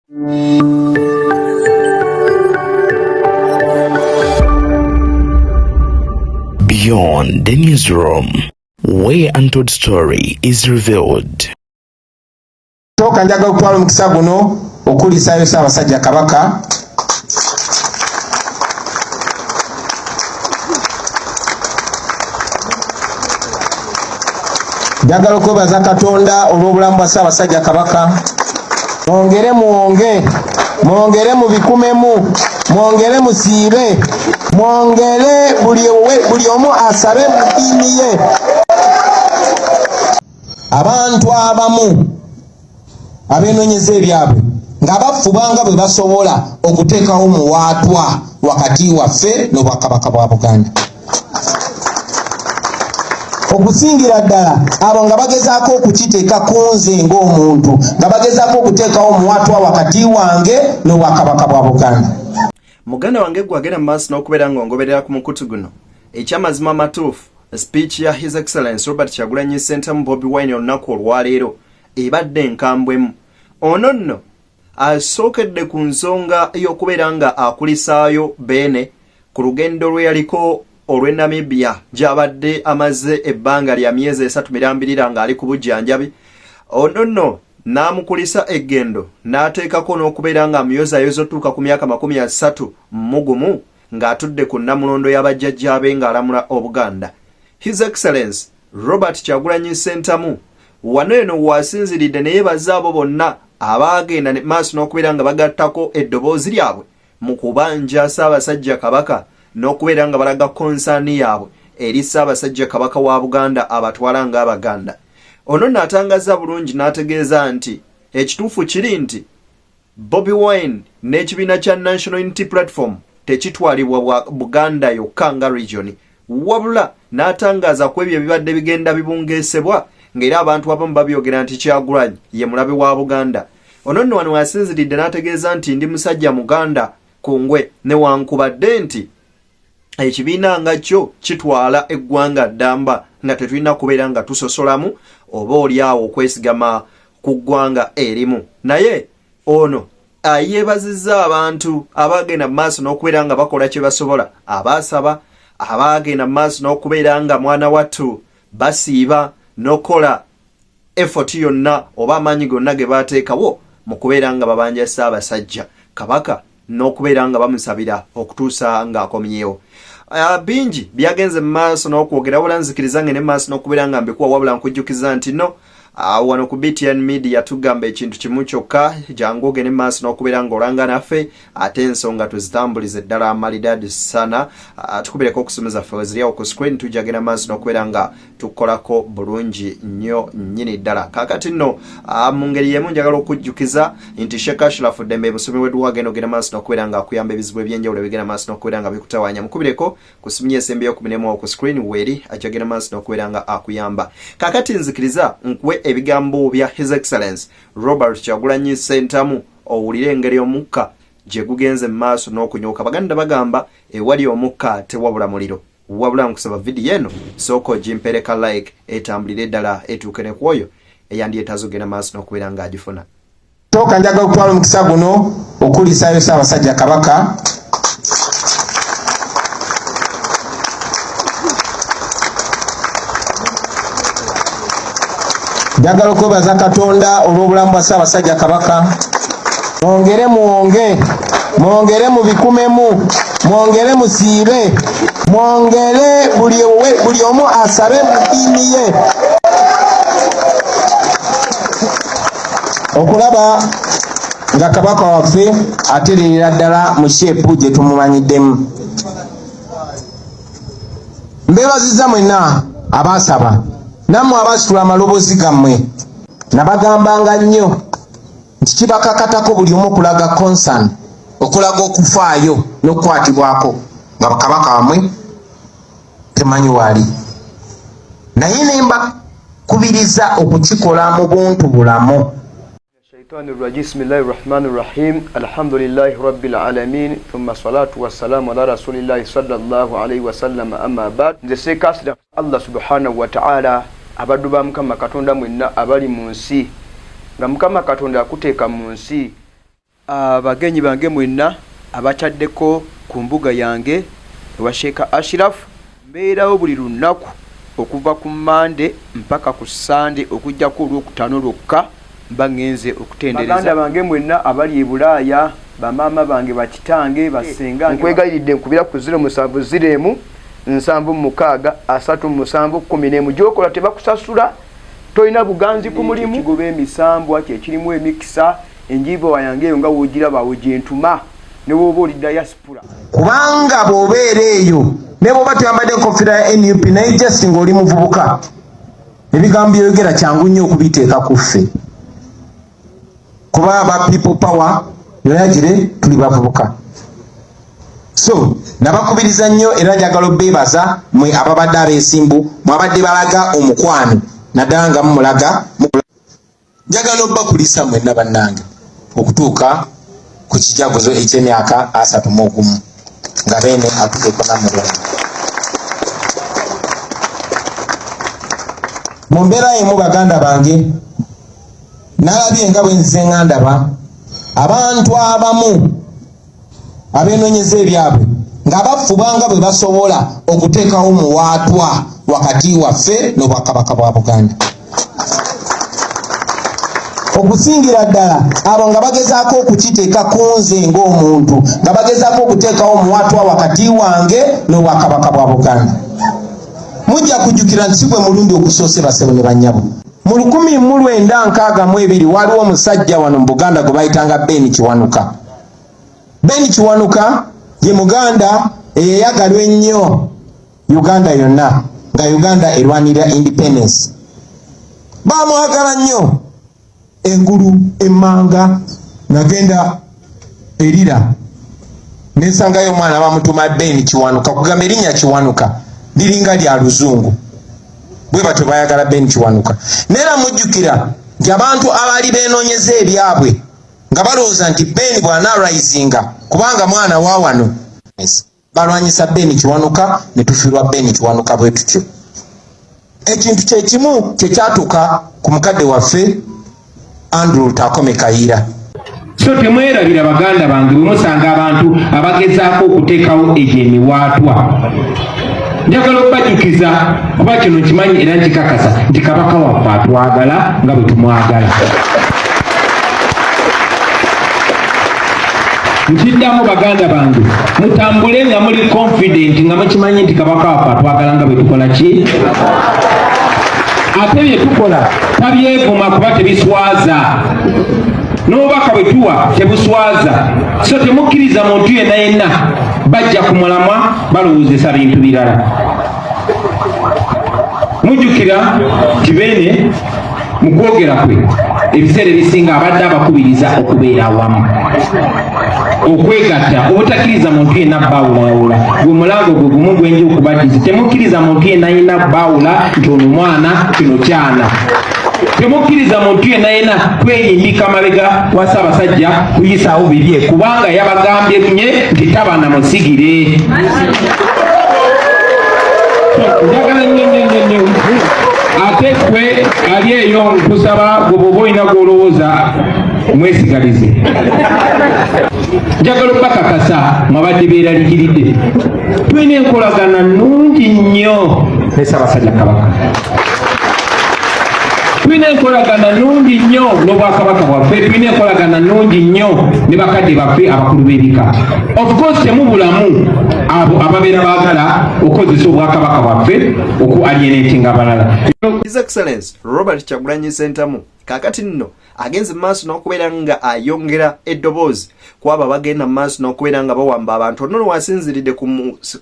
Beyond the newsroom, where untold story is revealed. Toka njaga kutwala omukisa guno okulisaayo Ssaabasajja Kabaka njagala okwebaza Katonda olw'obulamu bwa Ssaabasajja Kabaka. Mwongere mubikumemu, mwongere musiibe, mwongere buli omu asabe mu ddiini ye. Abantu abamu abenoonyeza ebyabwe nga bafubanga bwe basobola okuteekawo muwaatwa wakati waffe n'Obwakabaka bwa Buganda. Okusingira ddala abo nga bagezaako okukiteeka ku nze ng'omuntu, nga bagezaako okuteekawo muwaatwa wakati wange n'Obwakabaka bwa Buganda. Muganda wange gwagenda mu maaso n'okubeera ng'ongoberera ku mukutu guno ekyamazima amatuufu speech ya His Excellency Robert Kyagulanyi Ssentamu Bobi Wine olunaku olwaleero ebadde enkambwemu. Ono nno asookedde ku nsonga y'okubeera nga akulisaayo Beene ku lugendo lwe yaliko olw'e Namibia gy'abadde amaze ebbanga lya myezi 3 mirambirira ng'ali ku bujjanjabi. Ono nno n'amukulisa eggendo n'ateekako n'okubeera nga amuyozayoza otuuka ku myaka 30 mugumu ng'atudde ku nnamulondo y'abajjajjaabe ng'alamula Obuganda. His Excellency Robert Kyagulanyi Ssentamu wano eno wasinziridde ne yeebaza abo bonna abaagenda ne maaso n'okubeera nga bagattako eddoboozi lyabwe mu kubanja Ssaabasajja Kabaka n'okubeera nga balaga konsaani yaabwe eri Ssaabasajja Kabaka wa Buganda abatwala ng'Abaganda. Ono n'atangaza bulungi n'ategeeza nti ekituufu kiri nti Bobi Wine n'ekibiina kya National Unity Platform tekitwalibwa Buganda yokka nga region, wabula n'atangaza ku ebyo ebibadde bigenda bibungeesebwa ng'era abantu abamu babyogera nti Kyagulanyi ye mulabe wa Buganda. Ono nno wano wasinziridde n'ategeeza nti ndi musajja Muganda kungwe newankubadde nti ekibiina nga kyo kitwala eggwanga ddamba nga tetulina kubeera nga tusosolamu oba oliawo okwesigama ku ggwanga erimu. Naye ono ayeebazizza abantu abagenda mu maaso n'okubeera nga bakola kye basobola, abaasaba, abagenda mu maaso n'okubeera nga mwana wattu basiiba n'okola effort yonna oba amaanyi gonna ge baateekawo mu kubeera nga babanja Ssaabasajja Kabaka n'okubeera nga bamusabira okutuusa ng'akomyewo. Bingi byagenze mu maaso n'okwogera wala nzikiriza ngene mu maaso n'okubeera nga mbikuwa wabula nkujjukiza nti no wano ku BTN Media tugamba ekintu kimu kyokka, jangu ogende mu maaso n'okubeera ng'olanga naffe ate ensonga tuzitambulize ddala amalidadi sana. Tukubireko okusomeza ffe weziryawo ku screen tujagenda mu maaso n'okubeera nga tukolako bulungi nnyo nnyini ddala. Kaakati nno mu ngeri y'emu njagala okujjukiza nti Sheikh Ashraf Dembe musomi w'edduwa agenda ogenda mu maaso n'okubeera nga akuyamba ebizibu ebyenjawulo bigenda mu maaso n'okubeera nga bikutawaanya. Mukubireko ku simu y'ensembe y'okuminemu ku screen weeri ajagenda mu maaso n'okubeera nga akuyamba. Kaakati nzikiriza nkuwe ebigambo bya His Excellency Robert Kyagulanyi Ssentamu owulire engeri omukka gye gugenze mu maaso n'okunyooka. Baganda bagamba ewali omukka tewabula muliro, wabula nkusaba vidiyo eno sooka ogimpereka like etambulire ddala etuuke ne ku oyo eyandyetaaza ogenda maaso n'okubeera ng'agifuna. Toka njaga okutwala omukisa guno okulisaayo Ssaabasajja Kabaka njagala okwebaza Katonda olw'obulamu bwa Ssaabasajja Kabaka. Mwongere mubikumemu, mwongere musiibe, mwongere buli omu asabe mu ddiini ye. Okulaba nga Kabaka waffe atereera ddala mu sheepu gye tumumanyiddemu. Mbeebazizza mwenna abaasaba, nammwe abaasitula amaloboozi gammwe, nabagambanga nnyo nti kibakakatako buli omu okulaga concern, okulaga okufaayo n'okukwatibwako nga Kabaka wamwe temanyi waali. Naye nemba kubiriza okukikola mu buntu bulamu. Bismillahir Rahmanir Rahim. Alhamdulillahi Rabbil Alamin. Thumma salatu wassalamu ala Rasulillahi sallallahu alayhi wa sallam, amma ba'd. Nze seekasira Allah subhanahu wa ta'ala abaddu ba Mukama Katonda mwenna abali mu nsi, nga Mukama Katonda akuteeka mu nsi abagenyi bange mwenna abataddeko ku mbuga yange ewa Sheikh Ashraf. Mbeerawo buli lunaku okuva ku Mande mpaka ku Sande okujja ku Olwokutaano lwokka mba ngenze okutendereza. Baganda bange mwenna abali e Bulaaya, bamaama bange, bakitange, basenga, nkwegayiridde nkubira ku 0701 776 37 11 gyokola tebakusasula, toyina buganzi ku mulimu. Kigoba emisambwa kyekirimu emikisa, enjiibwa wayange eyo nga woogiraba wogyentuma ne bw'oba oli diaspora. Kubanga bw'obeera eyo ne bw'oba tuyambadde enkofiira ya NUP naye just ng'oli muvubuka, ebigambo by'oyogera kyangu nnyo okubiteeka ku ffe. Kuba aba people power yoyagire tuli bavubuka. So nabakubiriza nnyo era njagala obbeebaza mwe ababadde abeesimbu, mwabadde balaga omukwano naddala nga mumulaga. Njagala obbakulisa mwenna bannange okutuuka ku kijaguzo eky'emyaka 31 nga beene atuzeko namulongo. Mu mbeera emu baganda bange nalabye nga bwe nzize nga ndaba abantu abamu abenoonyeza ebyabwe nga bafuba nga bwe basobola okuteekawo muwaatwa wakati waffe n'obwakabaka bwa Buganda. Okusingira ddala abo nga bagezaako okukiteeka ku nze ng'omuntu, nga bagezaako okuteekawo muwaatwa wakati wange n'obwakabaka bwa Buganda. Mujja kujjukira nti si gwe mulundi ogusoose basebo ne bannyabo. Mu 1962 waliwo omusajja wano mu Buganda gwe bayitanga Ben Kiwanuka. Ben Kiwanuka ye Muganda eyayagalwa ennyo Uganda yonna, nga Uganda erwanira independence. Bamwagala nnyo. Engulu emmanga nagenda erira nesangayo omwana bamutuma Ben Kiwanuka, kugamba erinnya Kiwanuka liringa lya Luzungu, bwe batyo bayagala Ben Kiwanuka. Neera mujjukira nti abantu abaali beenoonyeza ebyabwe nga balowooza nti Ben bw'anaarayizinga kubanga mwana wa wano, balwanyisa Ben Kiwanuka ne tufiirwa Ben Kiwanuka bwe tutyo. Ekintu kye kimu kye kyatuuka ku mukadde waffe Andrew Takome Kayiira. So temwerabira baganda bange bwe musanga abantu abagezaako okuteekawo egyo emiwaatwa. Njagala okubajjukiza kuba kino kimanyi era nkikakasa nti kabaka waffe atwagala nga bwe tumwagala. Nkiddamu baganda bange mutambule nga muli confident nga mukimanyi nti kabaka waffe atwagala nga bwe tukola ki. Ate bye tukola tabyevuma kuba tebiswaza, n'obubaka bwe tuwa tebuswaza. So temukkiriza muntu yenna yenna bajja ku mulamwa balowoozesa bintu birala. Mujjukira nti beene mu kwogera kwe ebiseera ebisinga abadde abakubiriza okubeera awamu, okwegatta, obutakkiriza muntu yenna baawulayawula. Gwe mulango gwe gumu gwenja okubatiza. Temukkiriza muntu yenna yenna baawula nti ono mwana kino kyana. Temukkiriza muntu yenna yenna kweyimbika mabega wa Ssaabasajja kuyisaawo bibye kubanga yabagambye nye nti taba na musigire. Njagala nnyo ate kwe ali eyo nkusaba gwe bw'oba olina gw'olowooza mwesigalize. Njagala okubakakasa mwabadde beeraliikiridde, tulina enkolagana nnungi nnyo ne Ssaabasajja Kabaka. Tulina enkolagana nnungi nnyo n'obwakabaka bwaffe, tulina enkolagana nnungi nnyo ne bakadde baffe abakulu b'ebika. Of course temubulamu abo ababeera baagala okukozesa obwakabaka bwaffe okualienatinga abalala. His Excellency Robert Kyagulanyi Ssentamu kakati nno agenze maaso n'okubeera nga ayongera eddoboozi kwabo abagenda maaso n'okubeera nga bawamba abantu. Ono wasinziridde ku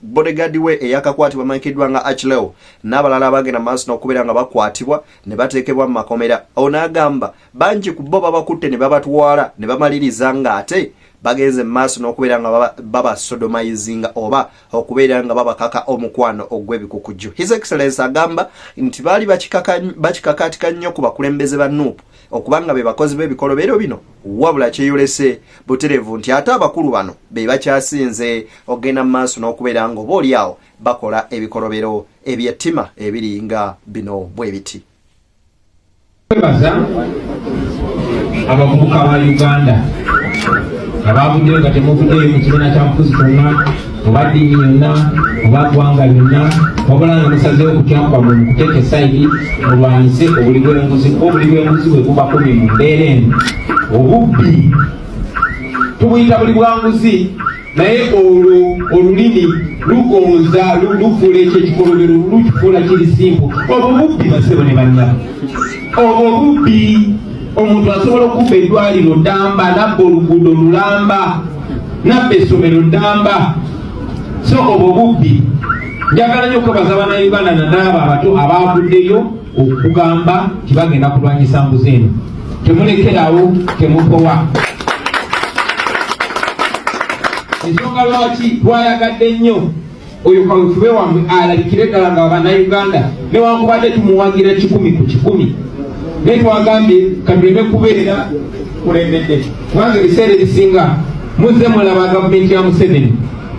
bodyguard we eyakakwatibwa manyikiddwa nga Achileo n'abalala abagenda maaso n'okubeera nga bakwatibwa ne bateekebwa mu makomera. Ono agamba bangi ku bo babakutte ne babatwala ne bamaliriza nga ate bagenze maaso n'okubeera nga baba sodomizinga oba okubeera nga babakaka omukwano ogw'ebikukujju. His Excellency agamba nti baali bakikakaatika nnyo ku bakulembeze ba NUP okubanga be bakozi b'ebikolobero bino, wabula kyeyolese buterevu nti ate abakulu bano be bakyasinze ogenda maaso n'okubeera nga oba oliawo bakola ebikolobero ebyettima ebiringa bino bwe biti. Abavubuka ba Uganda abavuddeyo nga temuvuddeyo mu kibiina kya mufuzi konna oba ddiini yonna oba ggwanga lyonna wabula nga musazeewo okutyamba mu kuteeka esayidi mulwanyise obuli bw'enguzi obuli bw'enguzi bwe buba kumi mu mbeera eno obubbi tubuyita buli bwanguzi naye olwo olulimi lugonza lufuula ekyo ekikolobero lukifuula kiri simpu obwo bubbi basebo ne bannabo obwo bubbi omuntu asobola okubba eddwaliro ddamba nabba oluguudo lulamba nabba essomero ddamba so obwo bubbi njagala nnyo okwebaza bannayuganda nanaabo abato abavuddeyo okugamba tibagenda kulwanyisa mbuzi eno temulekerawo temukowa ensonga lwaki twayagadde nnyo oyo kawefube wammwe alabikire ddala nga bannayuganda newankubadde tumuwagira 100 ku 100 naye twagambye katuleme kubeera kulembedde kubanga ebiseera ebisinga muzze mulaba gavumenti ya Museveni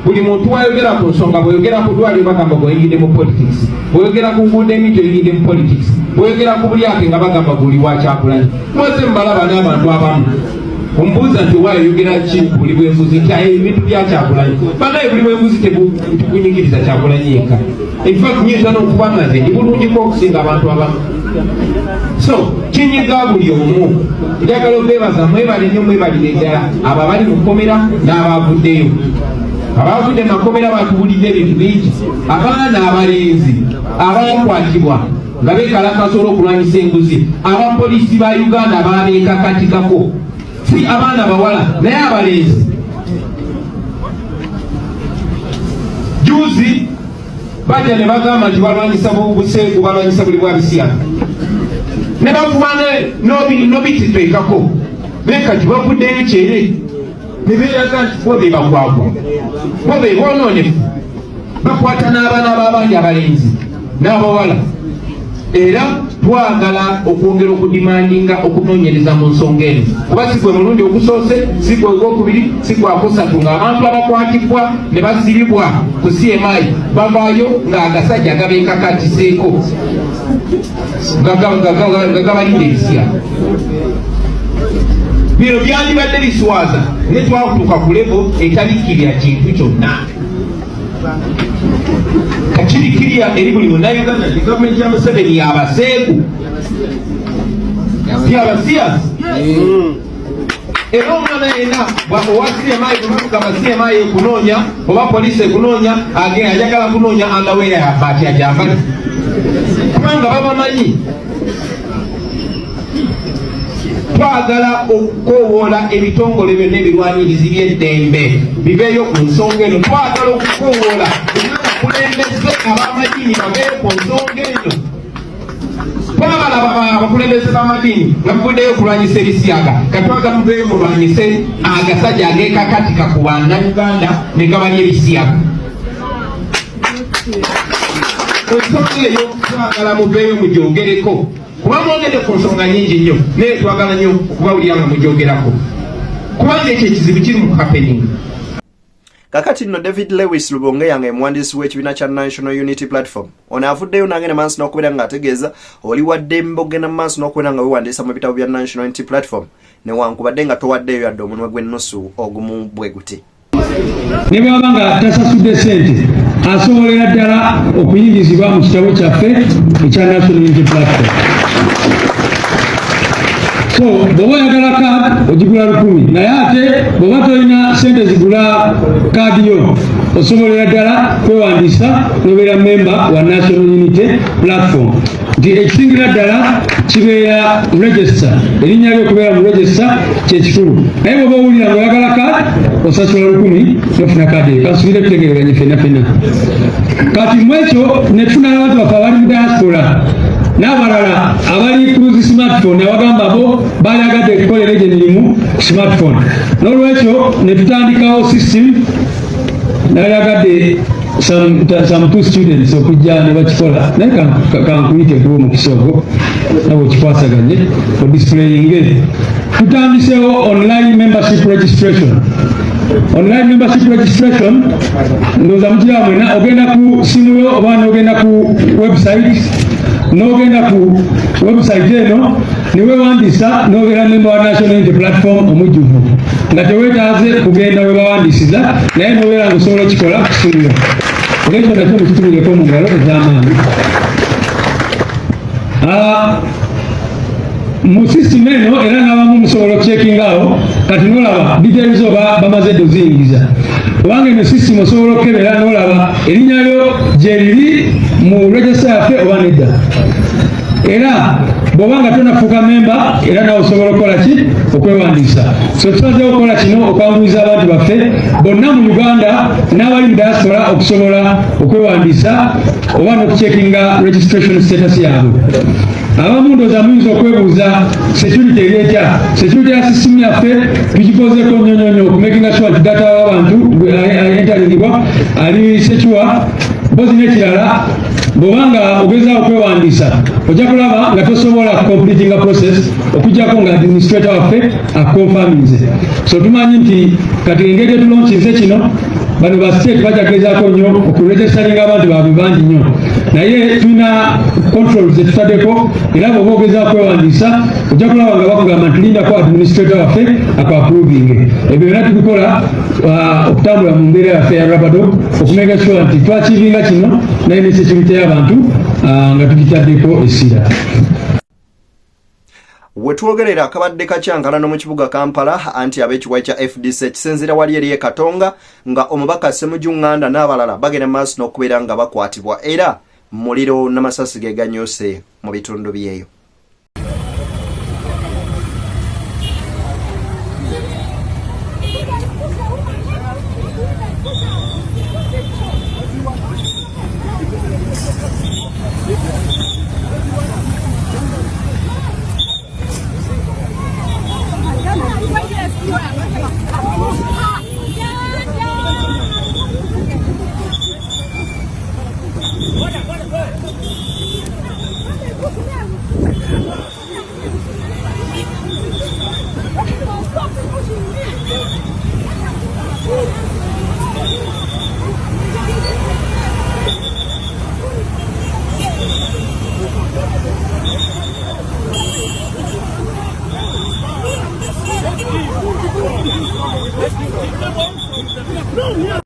buli muntu wayogera ku nsonga bweyogera ku ddwaliro bagamba bweyingidde mu politics bweyogera ku nguudo emiti oyingidde mu politics bweyogera ku bulyake nga bagamba guli Kyagulanyi mwese mubalaba n'abantu abamu ombuuza nti wayogera ki buli bwenguzi nti ebintu bya Kyagulanyi banaye buli bwenguzi tekunyigiriza Kyagulanyi yekka infact nyinza n'okuba nga nze ndi bulungiko okusinga abantu abamu so kinyiga buli omu njagala obeebaza mwebale nnyo mwebalire ddala abo abali mu kkomera n'abavuddeyo abavudde mu makomera batuwulidde ebintu bingi abaana abalenzi abakwatibwa nga beekalakasa olw'okulwanyisa enguzi abapoliisi ba Uganda babeekakatikako si abaana bawala naye abalenzi juzi bajja ne bagamba nti balwanyisa buseegu balwanyisa buli bwabisiyana ne bafumane nobititwekako naye kati bavuddeyo kyere ne beeraga nti bo be bagwagwa bo be boonoonefu bakwata n'abaana b'abandi abalenzi n'abawala era twagala okwongera okudimandinga okunoonyereza mu nsonga eno kuba si gwe mulundi ogusoose si gwe ogwokubiri si gwakusatu ng'abantu abakwatibwa ne basibibwa ku CMI bavaayo ng'agasajja gabeekakatiseeko nga gabalidde ebisya bino byandibadde biswaza ne twakutuuka ku levo etalikirya kintu kyonna kakirikirya eri buli munnayuganda nti gavumenti ya Museveni yabaseegu yabasiyasi era omwana yena owa CMI gaba CMI ekunoonya oba poliisi ekunoonya ajagala kunoonya andaweera yabaati ajambali kubanga babamanyi twagala okukoowoola ebitongole byonna ebirwanirizi by'eddembe bibeeyo ku nsonga eno twagala okukoowoola abakulembeze ab'amadiini babeeyo ku nsonga eno twagala abakulembeze b'amadiini nga muvuddeyo okulwanyisa ebisiyaga katwagala mubeeyo mulwanyise agasajja ageekakatika ku bannayuganda ne gabali ebisiyaga ensonga eyo twagala mubeeyo mugyogereko kuba mwogedde ku nsonga nyingi nnyo naye twagala nnyo okubawulira nga mugyogerako kubanga ekyo ekizibu kiri mu happening. Kakati nno David Lewis Lubonge yange muwandiisi w'ekibiina kya National Unity Platform ono avuddeyo n'agenda maaso n'okubeera nga ategeeza oli waddembe ogenda mu maaso n'okubeera nga weewandiisa mu bitabo bya National Unity Platform newankubadde nga towaddeyo yadde omunwe gw'ennusu ogumu bwe guti. Ne bw'aba nga tasasudde ssente asobolera ddala okuyingizibwa mu kitabo kyaffe ekya National Unity Platform. So bw'oba oyagala kaadi ogigula 10 naye ate bw'oba tolina ssente zigula kaadi yo osobolera ddala kwewandiisa n'obeera memba wa National Unity Platform. Nti ekisingira ddala kibeera register erinnya ly'okubeera mu register kyekikulu naye bw'oba owulira ng'oyagala kaadi osasula 10 nofuna kaadi kasubire kutegereranye ffenna. Kati mu ekyo ne tufuna n'abantu baffe abali mu diaspora n'abalala abali ku smartphone abagamba bo balagadde ebikolere gye mirimu smartphone n'olwekyo ne tutandikawo system nayagadde some two students okujja ne bakikola naye kankuyite kuba omukisa ogwo nabo okikwasaganye odisplayinge tutandisewo online membership registration. Online membership registration ndoza mutira mwena ogenda ku simu yo oba n'ogenda ku website n'ogenda ku website eno ne weewandisa n'obeera member wa National Unity Platform omujjuvu nga teweetaaze kugenda we bawandisiza naye n'obeera nga osobola okikola kusunga olekyo nakyo mukitumireko mu ngalo ez'amaanyi. Mu system eno era n'abamu musobola okucekingawo kati n'olaba details oba bamaze doziyingiza obanga eno system osobola okukebera n'olaba erinnya lyo gye liri mu register yaffe oba nedda. Era bw'obanga tonafuuka memba era nawe osobola okukola ki okwewandiisa. So tusazeewo okukola kino okwanguyiza abantu baffe bonna mu Uganda n'abali mu diaspora okusobola okwewandiisa oba n'okucekinga registration status yaabwe. Abamu ndowooza muyinza okwebuuza security eri etya. Security ya system yaffe tugikozeeko nnyo okumakinga sure nti data w'abantu entaringibwa ali secure. Mpozi n'ekirala bw'obanga ogezaawo okwewandiisa ojja kulaba nga tosobola completinga process okujjako nga administrator waffe akonfaminze. So tumanyi nti kati engeri etulonkinze kino bano ba state bajagezaako nnyo okuregisteringa abantu baabwe bangi nnyo naye tulina controls zetutaddeko era bw'oba ogezaako kwewandiisa ojja kulaba nga bakugamba nti lindako administrator waffe akwapproving. Ebyo byonna tubikola okutambula mu mbeera yaffe ya Rabadog okumeka sure nti twakivinga kino naye ne security y'abantu nga tugitaddeko essira. Wetwogerera akabadde kakyankalano mu kibuga Kampala anti ab'ekiwayi kya FDC kisinzira wali eri Katonga nga omubaka Ssemujju Nganda n'abalala bagenda maaso n'okubeera nga bakwatibwa era muliro n'amasasi ge ganyoose mu bitundu byeyo.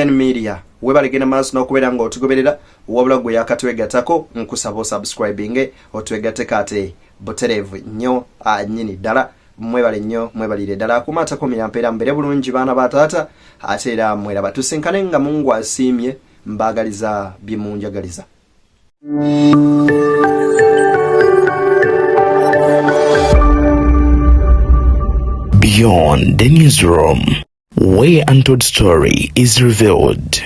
Media webalegena maaso n'okubeera nga otugoberera wabula gwe yakatwegatako nkusaba osubscribing otwegateko ate butereevu nnyo nnyini ddala. Mwebale nnyo mwebalire ddala akumaatako mirampeera mbeere bulungi baana ba taata ate era mweraba tusinkane nga Mungu asiimye mbaagaliza bye munjagaliza. Beyond the newsroom, where untold story is revealed.